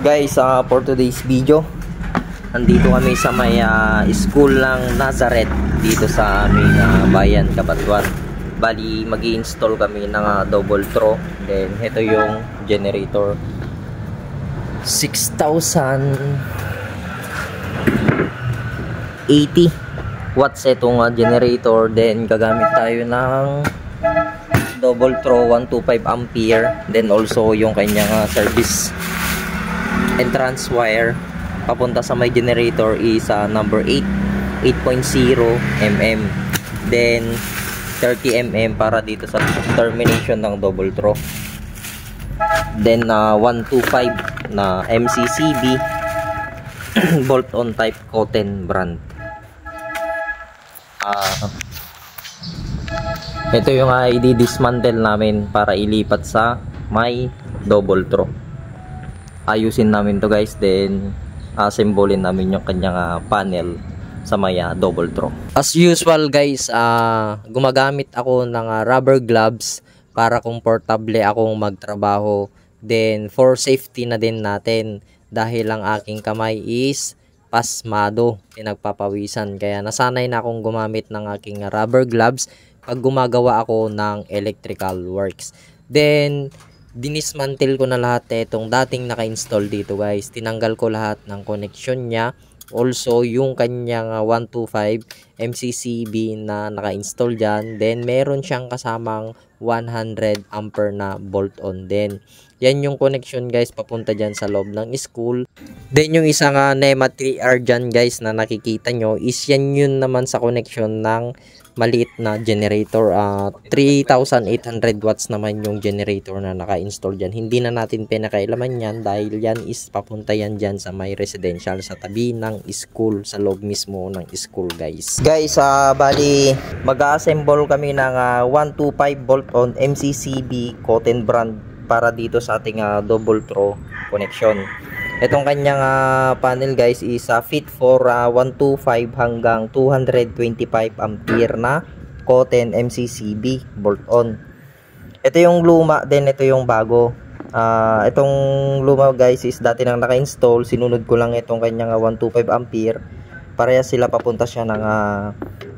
Guys, for today's video, nandito kami sa may school ng Nazareth dito sa aming bayan, Cabanatuan. Bali, mag-i-install kami ng double throw. Then, ito yung generator. 6,080 watts itong generator. Then, gagamit tayo ng double throw 125 ampere. Then, also yung kanyang service entrance wire papunta sa may generator is number 8.0 mm, then 30 mm para dito sa termination ng double throw. Then 125 na MCCB bolt on type Cotten brand. Ito yung i-dismantle namin para ilipat sa may double throw. Ayusin namin to guys, then assemblein namin yung kanyang panel sa may double throw. As usual guys, gumagamit ako ng rubber gloves para komportable akong magtrabaho. Then for safety na din natin, dahil ang aking kamay is pasmado, pinagpapawisan, kaya nasanay na akong gumamit ng aking rubber gloves pag gumagawa ako ng electrical works. Then dinismantle ko na lahat itong dating naka-install dito guys. Tinanggal ko lahat ng connection niya. Also yung kanyang 125 MCCB na naka-install dyan. Then meron siyang kasamang 100 ampere na bolt on din. Yan yung connection guys papunta dyan sa loob ng school. Then yung isang NEMA 3R dyan guys na nakikita nyo is yan yun naman sa connection ng maliit na generator. 3,800 watts naman yung generator na naka-install dyan. Hindi na natin pinakailaman yan dahil yan is papunta yan dyan sa may residential sa tabi ng school, sa loob mismo ng school guys. Guys, bali mag-assemble kami ng 125 bolt on MCCB Cotten brand para dito sa ating double throw connection. Itong kanyang panel guys is fit for 125 hanggang 225 ampere na Cotten MCCB bolt on. Ito yung luma, then ito yung bago. Itong luma guys is dati nang naka-install, sinunod ko lang itong kanyang 125 ampere. Parehas sila, papunta siya ng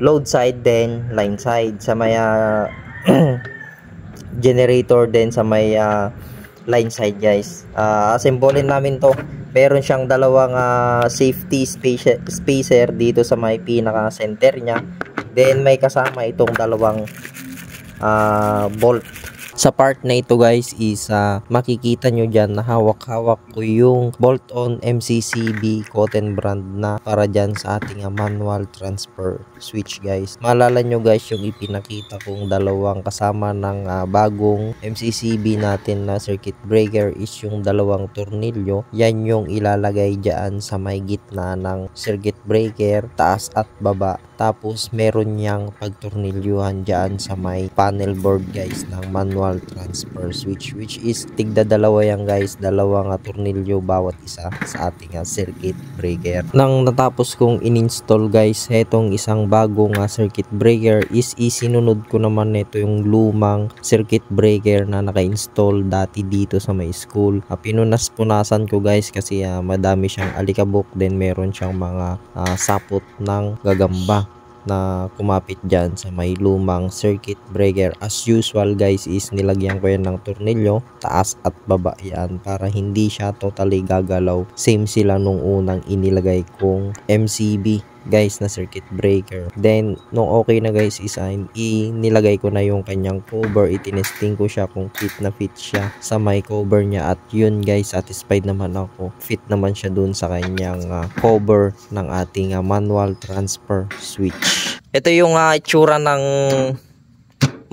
load side then line side sa may generator din sa may line side guys. Assemblein namin to. Meron siyang dalawang safety spacer dito sa may pinaka center niya. Then may kasama itong dalawang bolt. Sa part na ito guys is makikita nyo dyan na hawak-hawak ko yung bolt on MCCB Cotten brand na para dyan sa ating manual transfer switch guys. Maalala nyo guys yung ipinakita kong dalawang kasama ng bagong MCCB natin na circuit breaker is yung dalawang tornilyo. Yan yung ilalagay dyan sa may gitna ng circuit breaker, taas at baba. Tapos meron niyang pagtornilyuhan dyan sa may panel board guys ng manual transfer switch, which is tigda dalawa yan guys, dalawang tornilyo bawat isa sa ating circuit breaker. Nang natapos kong in-install guys etong isang bagong circuit breaker is isinunod ko naman nito yung lumang circuit breaker na naka-install dati dito sa may school. Pinunas-punasan ko guys kasi madami siyang alikabok, then meron siyang mga sapot ng gagamba na kumapit dyan sa may lumang circuit breaker. As usual guys is nilagyan ko yan ng tornilyo taas at baba yan para hindi siya totally gagalaw. Same sila nung unang inilagay kong MCB guys na circuit breaker. Then nung okay na guys is inilagay ko na yung kanyang cover. Itinesting ko siya kung fit na fit siya sa may cover niya, at yun guys, satisfied naman ako. Fit naman siya dun sa kanyang cover ng ating manual transfer switch. Ito yung itsura ng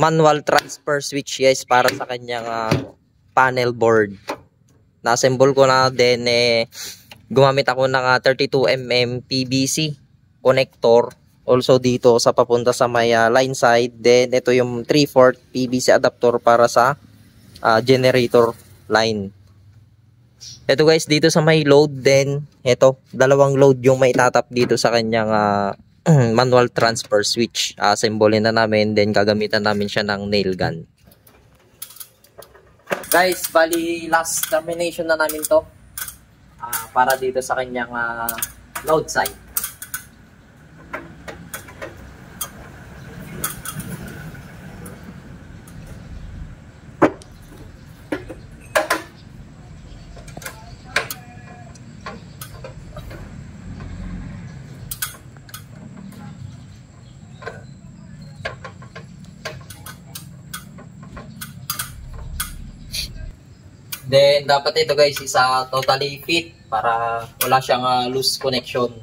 manual transfer switch guys para sa kanyang panel board. Na-assemble ko na din, gumamit ako ng 32mm PVC connector also dito sa papunta sa may line side. Then ito yung 3/4 PVC adapter para sa generator line. Ito guys dito sa may load, then ito dalawang load yung may tatap dito sa kanyang manual transfer switch. Assemblein na namin, then gagamitan namin siya ng nail gun. Guys, bali last termination na namin to. para dito sa kanyang load side. Then, dapat ito guys is totally fit para wala siyang loose connection.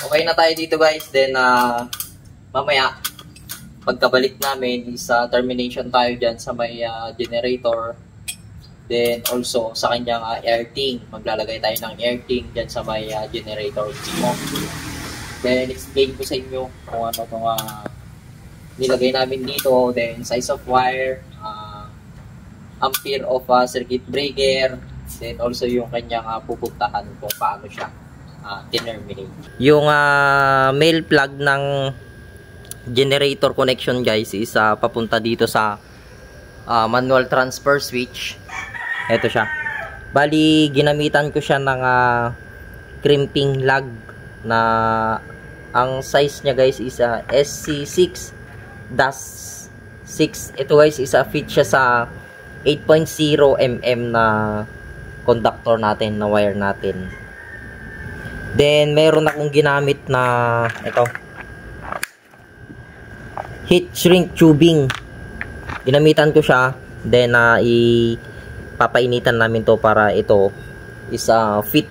Okay na tayo dito guys. Then, mamaya, pagkabalik namin is termination tayo dyan sa may generator. Then also sa kanyang earthing, maglalagay tayo ng earthing dyan sa may generator mo. Then explain ko sa inyo kung ano itong nilagay namin dito. Then size of wire, ampere of circuit breaker, then also yung kanyang pupuntahan kung paano siya terminate. Yung male plug ng generator connection guys is papunta dito sa manual transfer switch. Ito siya. Bali ginamitan ko siya ng crimping lug na ang size niya guys is SC6-6. Ito guys is fit siya sa 8.0 mm na conductor natin, na wire natin. Then meron akong ginamit na ito, heat shrink tubing. Ginamitan ko siya. Then ipapainitan namin to para ito is fit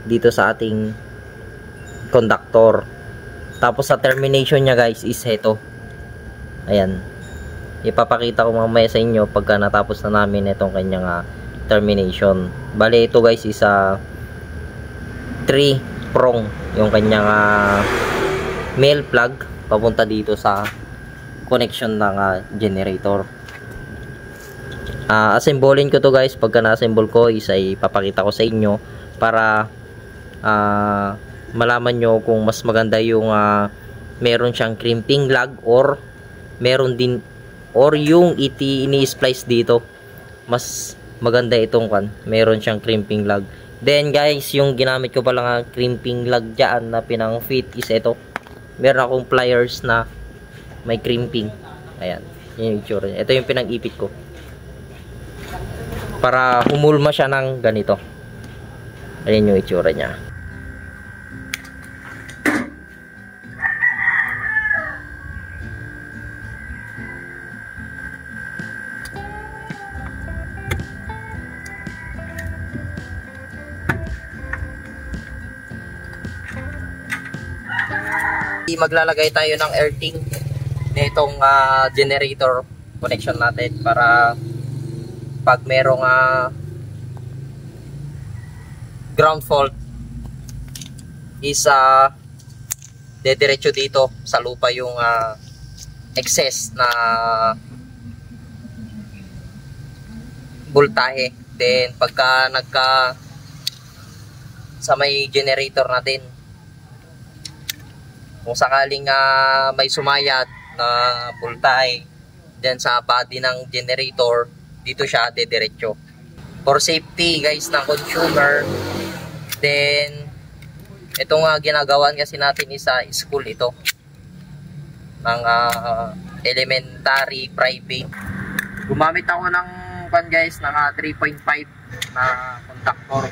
dito sa ating conductor. Tapos sa termination niya guys is ito. Ayan. Ipapakita ko mamaya sa inyo pagka natapos na namin itong kanyang termination. Bale ito guys is 3 prong yung kanyang male plug papunta dito sa connection ng generator. Assemblein ko to guys. Pagka na-assemble ko is ay papakita ko sa inyo para malaman nyo kung mas maganda yung meron siyang crimping lug or meron din or yung ini-splice dito. Mas maganda itong meron siyang crimping lug. Then guys, yung ginamit ko palang crimping lug dyan na pinang fit is ito. Meron akong pliers na may crimping. Ayan, yun yung itsura niya. Ito yung pinag-ipit ko para humulma siya ng ganito. Ayan yung itsura niya. Maglalagay tayo ng earthing nitong generator connection natin para pag merong ground fault is dediretso dito sa lupa yung excess na voltahe. Then pagka sa may generator natin, kung sakaling may sumayat na voltahe dyan sa body ng generator, dito siya dediretso. For safety guys ng consumer. Then itong ginagawan kasi natin is school ito ng elementary private. Gumamit ako ng guys ng 3.5 na contactor.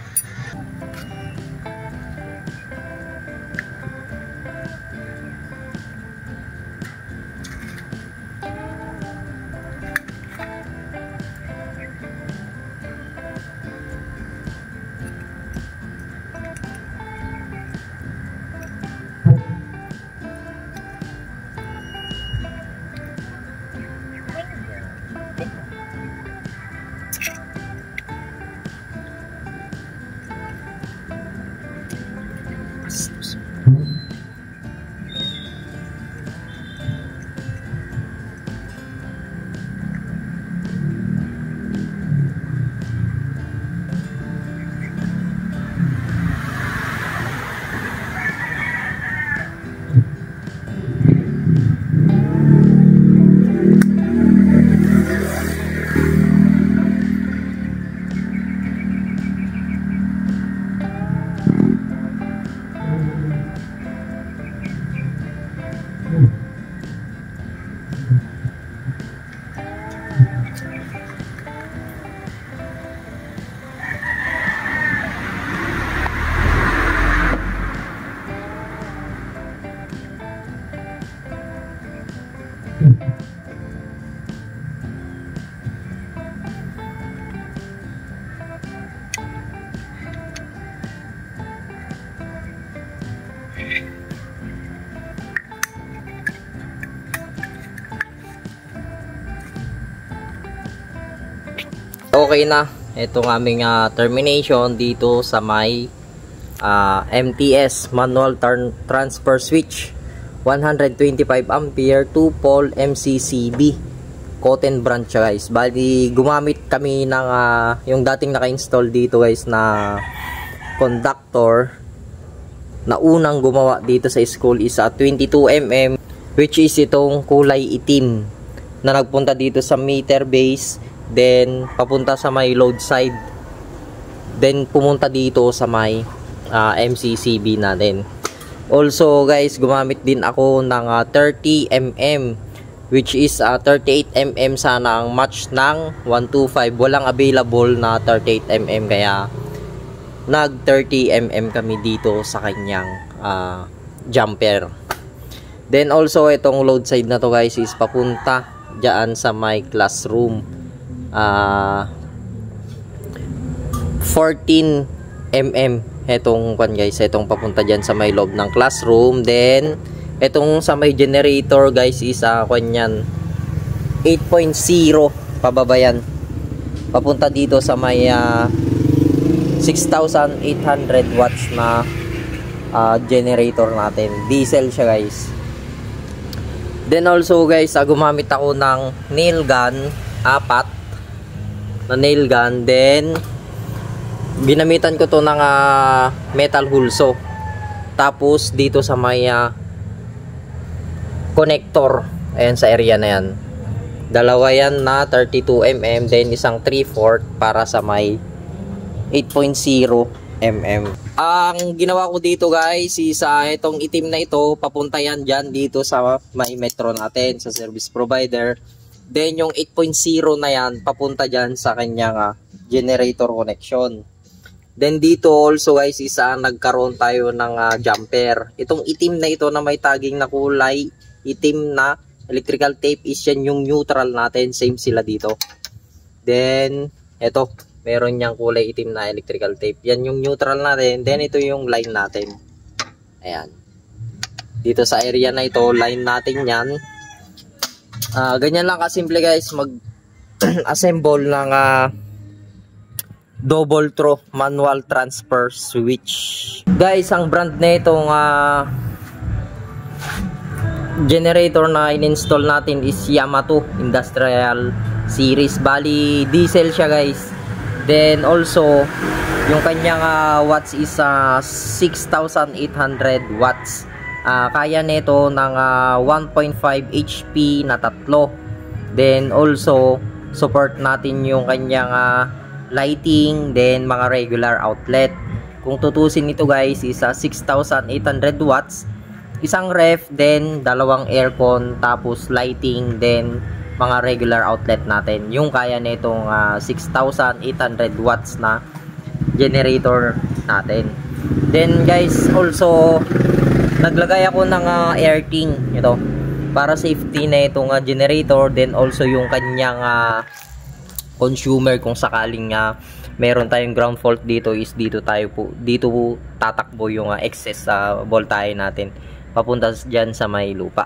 okay na itong aming termination dito sa may MTS manual transfer switch 125 ampere 2 pole MCCB cotton branch guys. Bali gumamit kami ng yung dating naka-install dito guys na conductor na unang gumawa dito sa school is 22mm, which is itong kulay itim na nagpunta dito sa meter base, then papunta sa may load side, then pumunta dito sa may MCCB natin. Also guys, gumamit din ako ng 30mm, which is 38mm sana ang match ng 125. Walang available na 38mm, kaya nag 30mm kami dito sa kanyang jumper. Then also itong load side na to guys is papunta dyan sa my classroom, 14mm etong kwan guys, etong papunta dyan sa may loob ng classroom. Then etong sa may generator guys is kwan yan 8.0 pababa yan, papunta dito sa may 6,800 watts na generator natin. Diesel siya guys. Then also guys, gumamit ako ng nail gun, 4 na nail gun. Then ginamitan ko to ng metal hulso. Tapos dito sa may connector, ayan sa area na yan, dalawa yan na 32mm, then isang 3/4 para sa may 8.0mm. Ang ginawa ko dito guys is itong itim na ito, papunta yan dyan dito sa may metro natin sa service provider. Then yung 8.0 na yan papunta dyan sa kanyang generator connection. Then dito also guys is nagkaroon tayo ng jumper. Itong itim na ito na may tagging na kulay itim na electrical tape is yan yung neutral natin, same sila dito. Then ito, meron niyang kulay itim na electrical tape. Yan yung neutral natin. Then ito yung line natin. Ayan. Dito sa area na ito, line natin yan. Ganyan lang kasimple guys mag-assemble ng double throw manual transfer switch. Guys, ang brand na itong generator na in-install natin is Yamato Industrial Series. Bali, diesel siya guys. Then also yung kanyang watts is 6,800 watts. Kaya nito ng 1.5 HP na tatlo. Then also support natin yung kanyang lighting, then mga regular outlet. Kung tutusin nito guys is 6,800 watts, isang ref, then dalawang aircon, tapos lighting, then mga regular outlet natin. Yung kaya nitong 6,800 watts na generator natin. Then guys, also naglagay ako ng earthing ito para safety na itong generator. Then also yung kanyang consumer, kung sakaling meron tayong ground fault dito, is dito tatakbo yung excess voltahe natin papunta dyan sa may lupa.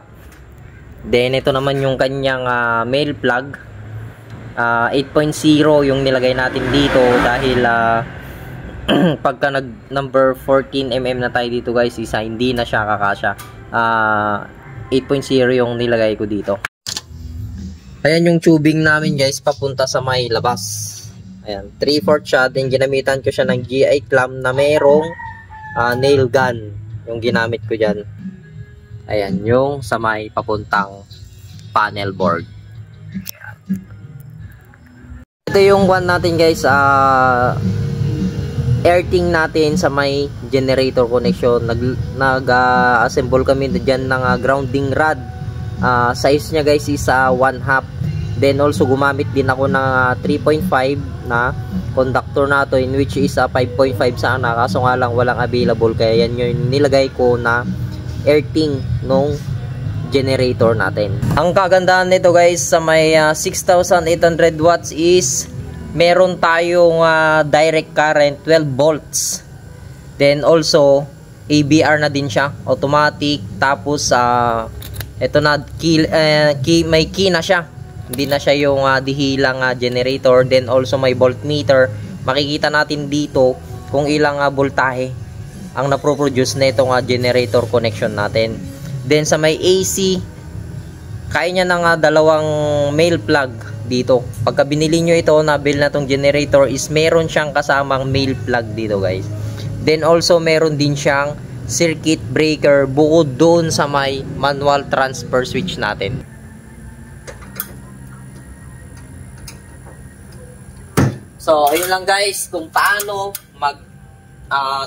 Then ito naman yung kanyang male plug, 8.0 yung nilagay natin dito dahil pagka nag number 14mm na tayo dito guys, isa hindi na siya kakasya. 8.0 yung nilagay ko dito. Ayan yung tubing namin guys papunta sa may labas. Ayan, 3/4 siya. Then ginamitan ko siya ng GI clamp na merong nail gun yung ginamit ko dyan. Ayan, yung sa may papuntang panel board. Ayan. Ito yung one natin guys, earthing natin sa may generator connection. Nag-assemble kami dyan ng grounding rod. Size nya guys is 1/2. Then also gumamit din ako ng 3.5 na conductor na to, in which is 5.5 sana, kaso nga lang walang available, kaya yan yung nilagay ko na earthing nung generator natin. Ang kagandahan nito guys sa may 6,800 watts is meron tayong direct current 12 volts. Then also ABR na din siya, automatic. Tapos ito na may key na siya. Hindi na siya yung dihilang generator. Then also may voltmeter. Makikita natin dito kung ilang voltahe ang naproproduce na itong generator connection natin. Then sa may AC, kaya niya ng dalawang male plug dito. Pagka binili nyo ito, nabil na tong generator, is meron siyang kasamang male plug dito guys. Then also meron din siyang circuit breaker bukod doon sa may manual transfer switch natin. So ayun lang guys kung paano mag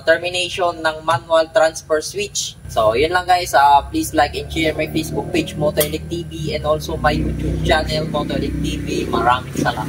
termination ng manual transfer switch. So yun lang guys, please like and share my Facebook page Motoelect TV and also my YouTube channel Motoelect TV. Maraming salamat.